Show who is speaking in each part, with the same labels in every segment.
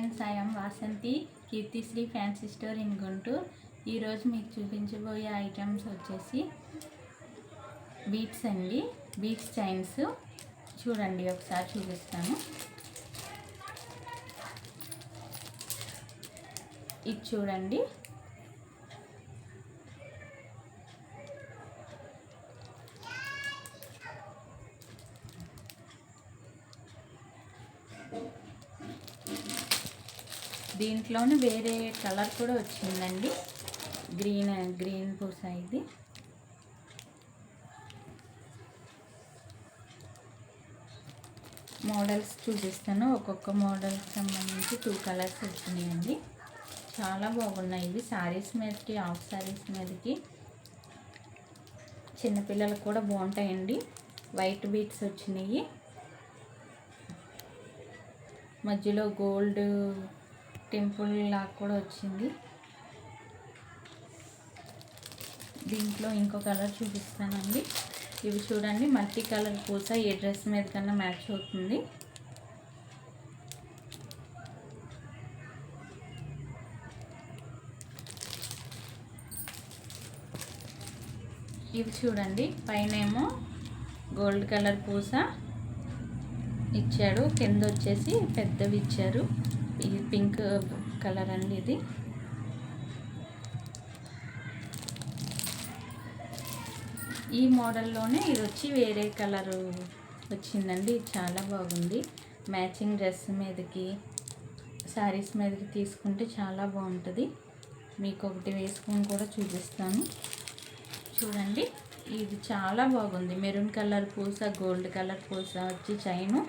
Speaker 1: Friends, I am Vasanthi, Keerthisri fancy store in Guntur. ఈరోజు మీకు చూపించబోయే ఐటమ్స్ వచ్చేసి బీట్స్ అండి. బీట్స్ చైన్స్ చూడండి, ఒకసారి చూపిస్తాను. ఇది చూడండి, దీంట్లోనే వేరే కలర్ కూడా వచ్చిందండి. గ్రీన్ పూస. ఇది మోడల్స్ చూపిస్తాను. ఒక్కొక్క మోడల్కి సంబంధించి 2 కలర్స్ వచ్చినాయండి. చాలా బాగున్నాయి. ఇవి శారీస్ మీదకి, హాఫ్ శారీస్ మీదకి, చిన్నపిల్లలకు కూడా బాగుంటాయండి. వైట్ బీట్స్ వచ్చినాయి, మధ్యలో గోల్డ్ టెంపుల్ లాగా కూడా వచ్చింది. దీంట్లో ఇంకో కలర్ చూపిస్తానండి. ఇవి చూడండి, మల్టీ కలర్ పూస ఏ డ్రెస్ మీద కన్నా మ్యాచ్ అవుతుంది. ఇవి చూడండి, పైన ఏమో గోల్డ్ కలర్ పూస ఇచ్చాడు, కింద వచ్చేసి పెద్దవి ఇచ్చారు. ఇది పింక్ కలర్ అండి. ఇది ఈ మోడల్లోనే ఇది వచ్చి వేరే కలరు వచ్చిందండి. ఇది చాలా బాగుంది. మ్యాచింగ్ డ్రెస్ మీదకి, శారీస్ మీదకి తీసుకుంటే చాలా బాగుంటుంది. మీకు ఒకటి వేసుకొని కూడా చూపిస్తాను. చూడండి, ఇది చాలా బాగుంది. మెరూన్ కలర్ పూస, గోల్డ్ కలర్ పూస వచ్చి చైను.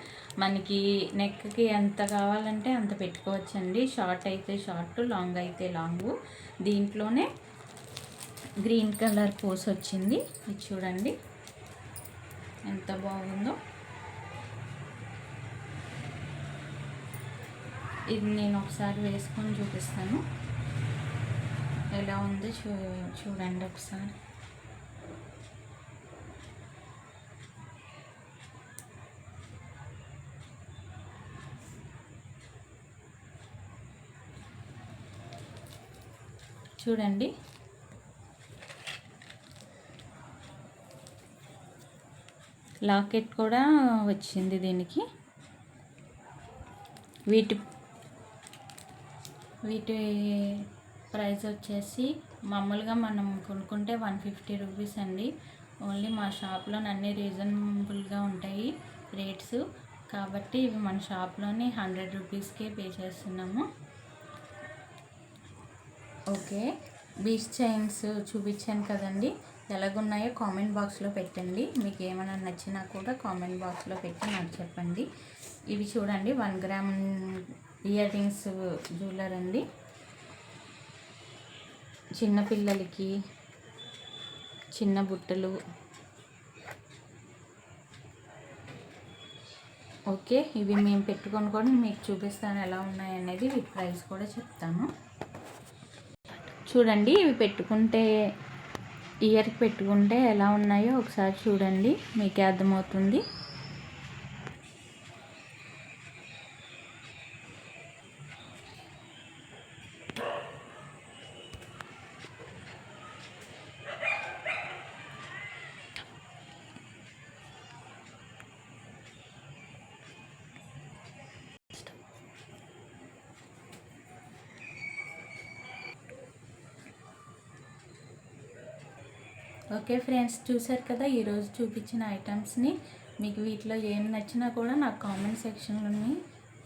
Speaker 1: మనకి నెక్కి ఎంత కావాలంటే అంత పెట్టుకోవచ్చండి. షార్ట్ అయితే షార్ట్, లాంగ్ అయితే లాంగ్. దీంట్లోనే గ్రీన్ కలర్ పూస వచ్చింది. ఇది చూడండి ఎంత బాగుందో. ఇది నేను ఒకసారి వేసుకొని చూపిస్తాను ఎలా ఉందో. చూడండి ఒకసారి. చూడండి, లాకెట్ కూడా వచ్చింది దీనికి. వీటి ప్రైస్ వచ్చేసి మామూలుగా మనం కొనుక్కుంటే 150 రూపీస్ అండి. ఓన్లీ మా షాప్లో అన్నీ రీజనబుల్గా ఉంటాయి రేట్స్. కాబట్టి ఇవి మన షాప్లోని 100 రూపీస్కే పే చేస్తున్నాము. ఓకే, బీచ్ చైన్స్ చూపించాను కదండి, ఎలాగున్నాయో కామెంట్ బాక్స్లో పెట్టండి. మీకు ఏమైనా నచ్చినా కూడా కామెంట్ బాక్స్లో పెట్టి నాకు చెప్పండి. ఇవి చూడండి, 1 గ్రామ్ ఇయర్ రింగ్స్ జ్యువెలర్ అండి. చిన్నపిల్లలకి చిన్న బుట్టలు. ఓకే, ఇవి మేము పెట్టుకొని కూడా మీకు చూపిస్తాను ఎలా ఉన్నాయనేది. వీటి ప్రైస్ కూడా చెప్తాను. చూడండి, ఇవి పెట్టుకుంటే, ఇయర్కి పెట్టుకుంటే ఎలా ఉన్నాయో ఒకసారి చూడండి, మీకే అర్థమవుతుంది. ఓకే ఫ్రెండ్స్, చూసారు కదా ఈరోజు చూపించిన ఐటమ్స్ని. మీకు వీటిలో ఏం నచ్చినా కూడా నాకు కామెంట్ సెక్షన్లోని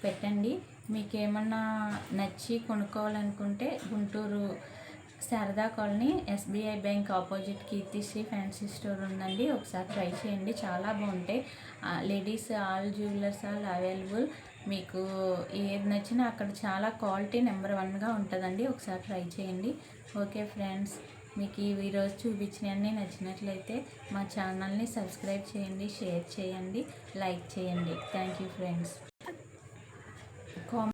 Speaker 1: పెట్టండి. మీకు ఏమన్నా నచ్చి కొనుక్కోవాలనుకుంటే Guntur Sharada colony, SBI bank opposite Keerthisri fancy store ఉందండి. ఒకసారి ట్రై చేయండి, చాలా బాగుంటాయి. Ladies all jewellers all available. మీకు ఏది నచ్చినా అక్కడ చాలా క్వాలిటీ నెంబర్ 1గా ఉంటుందండి. ఒకసారి ట్రై చేయండి. ఓకే ఫ్రెండ్స్, మీకు ఈరోజు చూపించినవన్నీ నచ్చినట్లయితే మా ఛానల్ని సబ్స్క్రైబ్ చేయండి, షేర్ చేయండి, లైక్ చేయండి. Thank you friends.